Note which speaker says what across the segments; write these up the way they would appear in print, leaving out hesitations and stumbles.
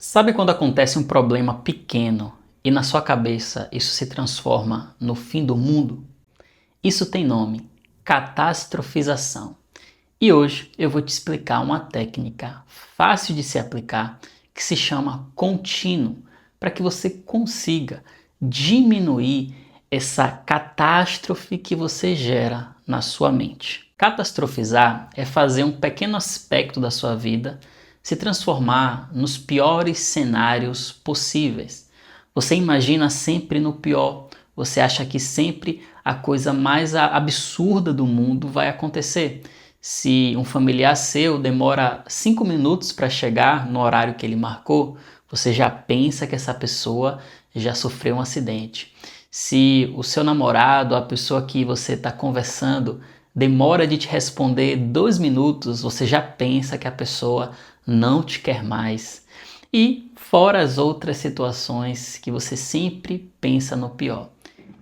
Speaker 1: Sabe quando acontece um problema pequeno e na sua cabeça isso se transforma no fim do mundo? Isso tem nome: catastrofização. E hoje eu vou te explicar uma técnica fácil de se aplicar que se chama contínuo, para que você consiga diminuir essa catástrofe que você gera na sua mente. Catastrofizar é fazer um pequeno aspecto da sua vida se transformar nos piores cenários possíveis. Você imagina sempre no pior, você acha que sempre a coisa mais absurda do mundo vai acontecer. Se um familiar seu demora 5 minutos para chegar no horário que ele marcou, você já pensa que essa pessoa já sofreu um acidente. Se o seu namorado, a pessoa que você está conversando, demora de te responder 2 minutos, você já pensa que a pessoa não te quer mais. E fora as outras situações que você sempre pensa no pior.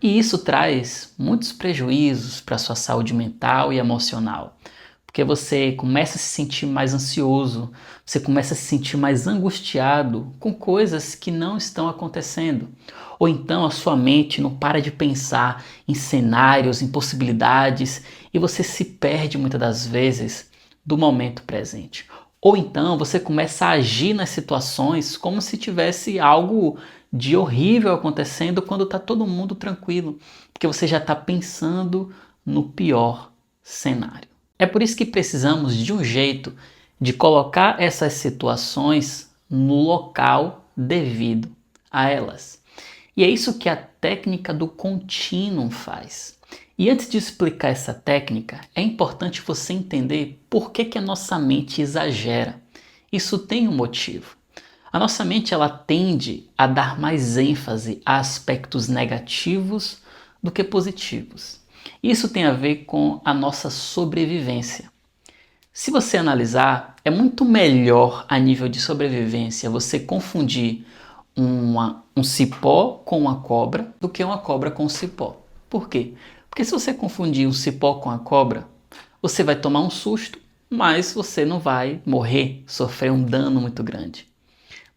Speaker 1: E isso traz muitos prejuízos para a sua saúde mental e emocional. Porque você começa a se sentir mais ansioso, você começa a se sentir mais angustiado com coisas que não estão acontecendo. Ou então a sua mente não para de pensar em cenários, em possibilidades, e você se perde muitas das vezes do momento presente. Ou então você começa a agir nas situações como se tivesse algo de horrível acontecendo quando está todo mundo tranquilo, porque você já está pensando no pior cenário. É por isso que precisamos de um jeito de colocar essas situações no local devido a elas. E é isso que a técnica do contínuo faz. E antes de explicar essa técnica, é importante você entender por que a nossa mente exagera. Isso tem um motivo. A nossa mente ela tende a dar mais ênfase a aspectos negativos do que positivos. Isso tem a ver com a nossa sobrevivência. Se você analisar, é muito melhor a nível de sobrevivência você confundir um cipó com uma cobra do que uma cobra com um cipó. Por quê? Porque se você confundir um cipó com a cobra, você vai tomar um susto, mas você não vai morrer, sofrer um dano muito grande.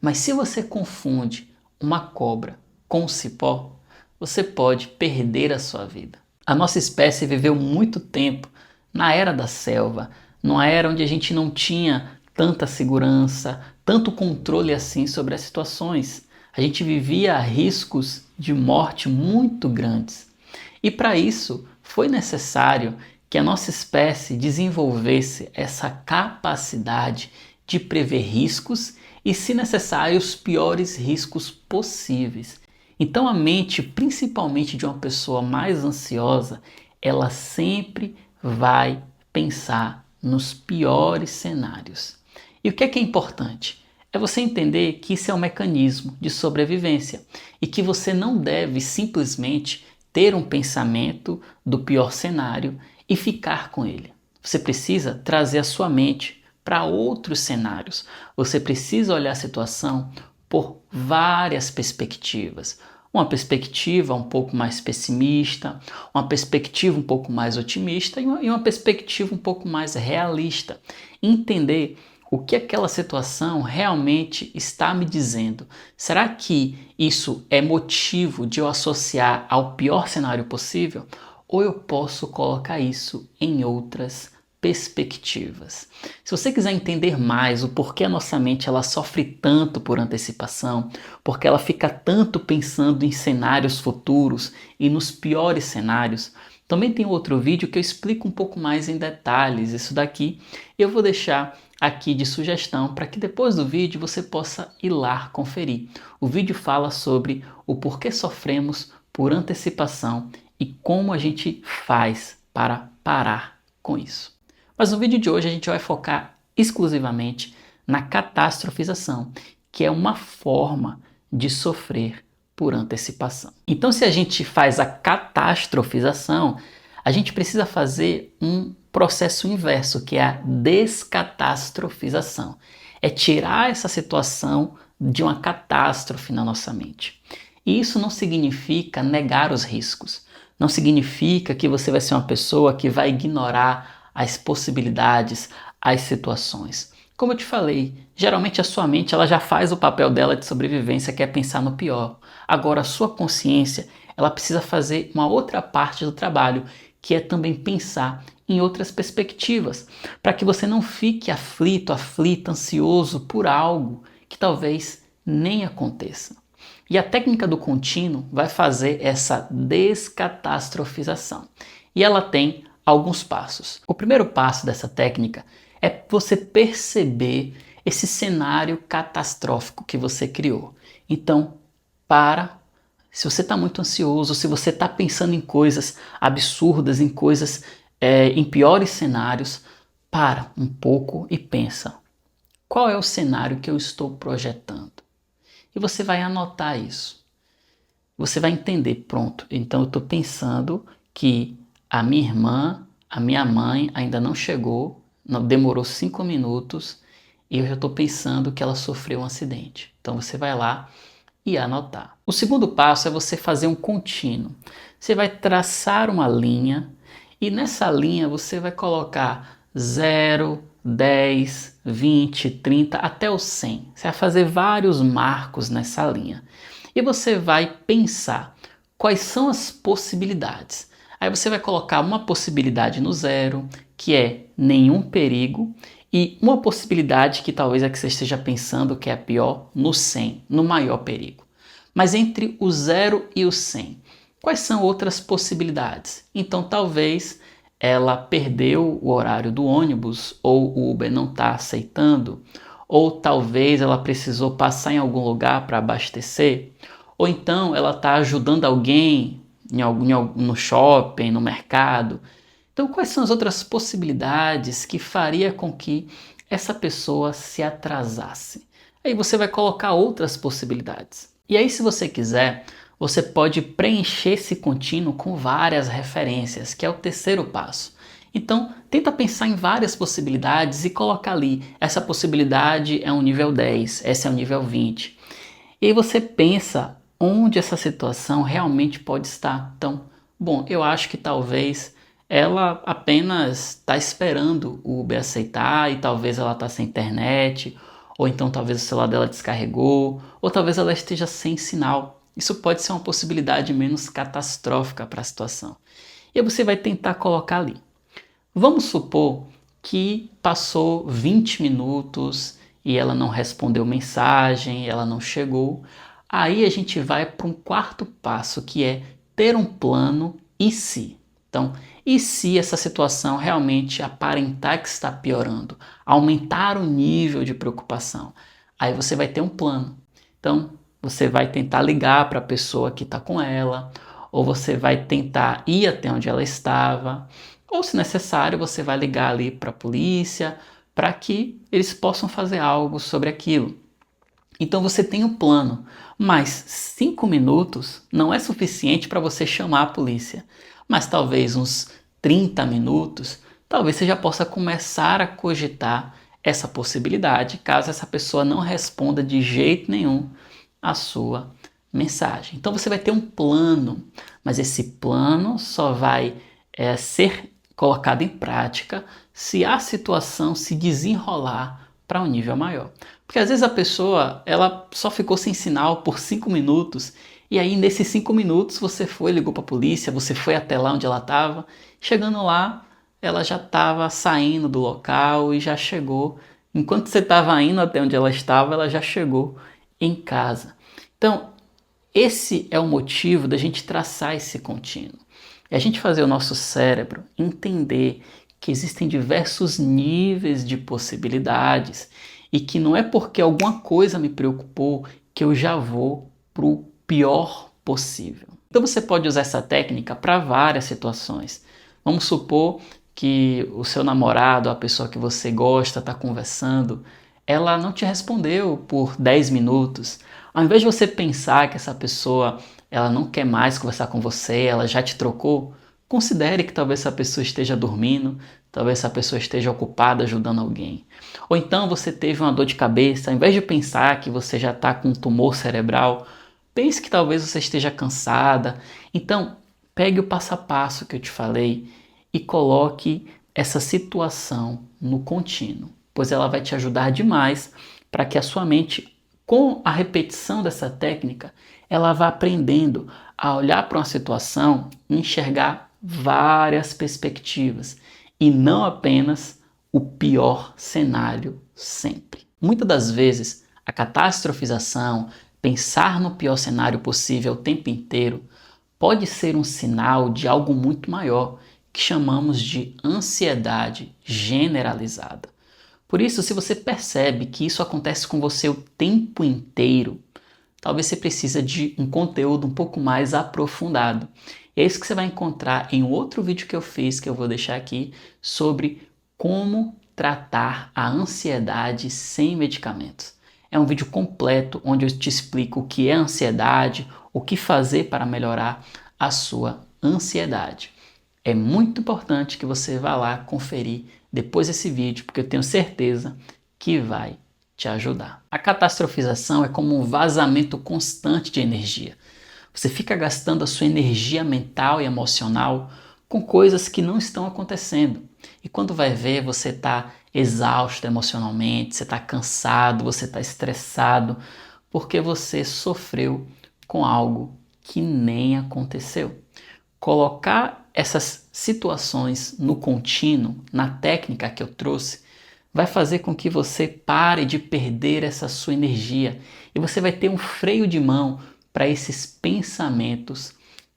Speaker 1: Mas se você confunde uma cobra com um cipó, você pode perder a sua vida. A nossa espécie viveu muito tempo na era da selva, numa era onde a gente não tinha tanta segurança, tanto controle assim sobre as situações. A gente vivia a riscos de morte muito grandes. E para isso foi necessário que a nossa espécie desenvolvesse essa capacidade de prever riscos e, se necessário, os piores riscos possíveis. Então a mente, principalmente de uma pessoa mais ansiosa, ela sempre vai pensar nos piores cenários. E o que é importante? É você entender que isso é um mecanismo de sobrevivência e que você não deve simplesmente ter um pensamento do pior cenário e ficar com ele. Você precisa trazer a sua mente para outros cenários. Você precisa olhar a situação por várias perspectivas. Uma perspectiva um pouco mais pessimista, uma perspectiva um pouco mais otimista e uma perspectiva um pouco mais realista. Entender o que aquela situação realmente está me dizendo. Será que isso é motivo de eu associar ao pior cenário possível? Ou eu posso colocar isso em outras perspectivas? Se você quiser entender mais o porquê a nossa mente ela sofre tanto por antecipação, porque ela fica tanto pensando em cenários futuros e nos piores cenários, também tem outro vídeo que eu explico um pouco mais em detalhes isso daqui. Eu vou deixar aqui de sugestão para que depois do vídeo você possa ir lá conferir. O vídeo fala sobre o porquê sofremos por antecipação e como a gente faz para parar com isso. Mas no vídeo de hoje a gente vai focar exclusivamente na catastrofização, que é uma forma de sofrer por antecipação. Então, se a gente faz a catastrofização, a gente precisa fazer um processo inverso, que é a descatastrofização. É tirar essa situação de uma catástrofe na nossa mente. E isso não significa negar os riscos. Não significa que você vai ser uma pessoa que vai ignorar as possibilidades, as situações. Como eu te falei, geralmente a sua mente ela já faz o papel dela de sobrevivência, que é pensar no pior. Agora a sua consciência, ela precisa fazer uma outra parte do trabalho, que é também pensar em outras perspectivas, para que você não fique aflito, aflita, ansioso por algo que talvez nem aconteça. E a técnica do contínuo vai fazer essa descatastrofização. E ela tem alguns passos. O primeiro passo dessa técnica é você perceber esse cenário catastrófico que você criou. Então, se você está muito ansioso, se você está pensando em coisas absurdas, em coisas, em piores cenários, para um pouco e pensa, qual é o cenário que eu estou projetando? E você vai anotar isso. Você vai entender, pronto, então eu estou pensando que a minha irmã, a minha mãe ainda não chegou, demorou 5 minutos e eu já estou pensando que ela sofreu um acidente. Então você vai lá e anotar. O segundo passo é você fazer um contínuo. Você vai traçar uma linha e nessa linha você vai colocar 0, 10, 20, 30 até o 100. Você vai fazer vários marcos nessa linha. E você vai pensar quais são as possibilidades. Aí você vai colocar uma possibilidade no 0, que é nenhum perigo, e uma possibilidade que talvez é que você esteja pensando que é a pior, no 100, no maior perigo. Mas entre o 0 e o 100, quais são outras possibilidades? Então talvez ela perdeu o horário do ônibus, ou o Uber não está aceitando, ou talvez ela precisou passar em algum lugar para abastecer, ou então ela está ajudando alguém no shopping, no mercado. Então, quais são as outras possibilidades que faria com que essa pessoa se atrasasse? Aí você vai colocar outras possibilidades. E aí, se você quiser, você pode preencher esse contínuo com várias referências, que é o terceiro passo. Então, tenta pensar em várias possibilidades e coloca ali. Essa possibilidade é um nível 10, essa é um nível 20. E aí você pensa onde essa situação realmente pode estar. Então, bom, eu acho que talvez ela apenas está esperando o Uber aceitar e talvez ela está sem internet, ou então talvez o celular dela descarregou, ou talvez ela esteja sem sinal. Isso pode ser uma possibilidade menos catastrófica para a situação. E aí você vai tentar colocar ali. Vamos supor que passou 20 minutos e ela não respondeu mensagem, ela não chegou. Aí a gente vai para um quarto passo, que é ter um plano e se. Então, e se essa situação realmente aparentar que está piorando, aumentar o nível de preocupação? Aí você vai ter um plano. Então, você vai tentar ligar para a pessoa que está com ela, ou você vai tentar ir até onde ela estava, ou se necessário, você vai ligar ali para a polícia, para que eles possam fazer algo sobre aquilo. Então você tem um plano, mas 5 minutos não é suficiente para você chamar a polícia. Mas talvez uns 30 minutos, talvez você já possa começar a cogitar essa possibilidade, caso essa pessoa não responda de jeito nenhum a sua mensagem. Então você vai ter um plano, mas esse plano só vai ser colocado em prática se a situação se desenrolar para um nível maior. Porque às vezes a pessoa ela só ficou sem sinal por 5 minutos e aí nesses 5 minutos você foi, ligou para a polícia, você foi até lá onde ela estava, chegando lá ela já estava saindo do local e já chegou, enquanto você estava indo até onde ela estava, ela já chegou em casa. Então esse é o motivo da gente traçar esse contínuo. É a gente fazer o nosso cérebro entender que existem diversos níveis de possibilidades e que não é porque alguma coisa me preocupou que eu já vou para o pior possível. Então você pode usar essa técnica para várias situações. Vamos supor que o seu namorado, a pessoa que você gosta, está conversando, ela não te respondeu por 10 minutos. Ao invés de você pensar que essa pessoa ela não quer mais conversar com você, ela já te trocou, considere que talvez essa pessoa esteja dormindo, talvez essa pessoa esteja ocupada ajudando alguém. Ou então você teve uma dor de cabeça, ao invés de pensar que você já está com um tumor cerebral, pense que talvez você esteja cansada. Então, pegue o passo a passo que eu te falei e coloque essa situação no contínuo. pois ela vai te ajudar demais para que a sua mente, com a repetição dessa técnica, ela vá aprendendo a olhar para uma situação e enxergar várias perspectivas e não apenas o pior cenário sempre. Muitas das vezes, a catastrofização, pensar no pior cenário possível o tempo inteiro, pode ser um sinal de algo muito maior, que chamamos de ansiedade generalizada. Por isso, se você percebe que isso acontece com você o tempo inteiro, talvez você precise de um conteúdo um pouco mais aprofundado. E é isso que você vai encontrar em outro vídeo que eu fiz, que eu vou deixar aqui, sobre como tratar a ansiedade sem medicamentos. É um vídeo completo onde eu te explico o que é ansiedade, o que fazer para melhorar a sua ansiedade. É muito importante que você vá lá conferir depois desse vídeo, porque eu tenho certeza que vai te ajudar. A catastrofização é como um vazamento constante de energia. Você fica gastando a sua energia mental e emocional com coisas que não estão acontecendo. E quando vai ver, você está exausto emocionalmente, você está cansado, você está estressado, porque você sofreu com algo que nem aconteceu. Colocar essas situações no contínuo, na técnica que eu trouxe, vai fazer com que você pare de perder essa sua energia e você vai ter um freio de mão para esses pensamentos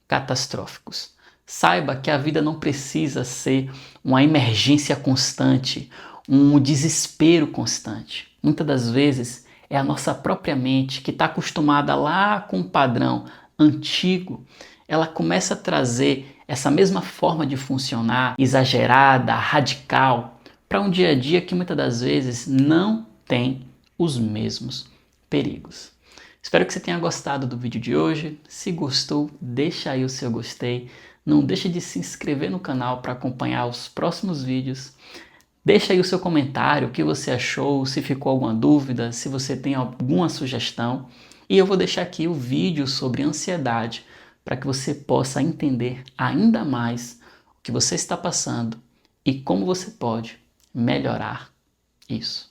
Speaker 1: catastróficos. Saiba que a vida não precisa ser uma emergência constante, um desespero constante. Muitas das vezes é a nossa própria mente que está acostumada lá com um padrão antigo, ela começa a trazer essa mesma forma de funcionar, exagerada, radical, para um dia a dia que muitas das vezes não tem os mesmos perigos. Espero que você tenha gostado do vídeo de hoje. Se gostou, deixa aí o seu gostei. Não deixe de se inscrever no canal para acompanhar os próximos vídeos. Deixa aí o seu comentário, o que você achou, se ficou alguma dúvida, se você tem alguma sugestão. E eu vou deixar aqui o vídeo sobre ansiedade para que você possa entender ainda mais o que você está passando e como você pode melhorar isso.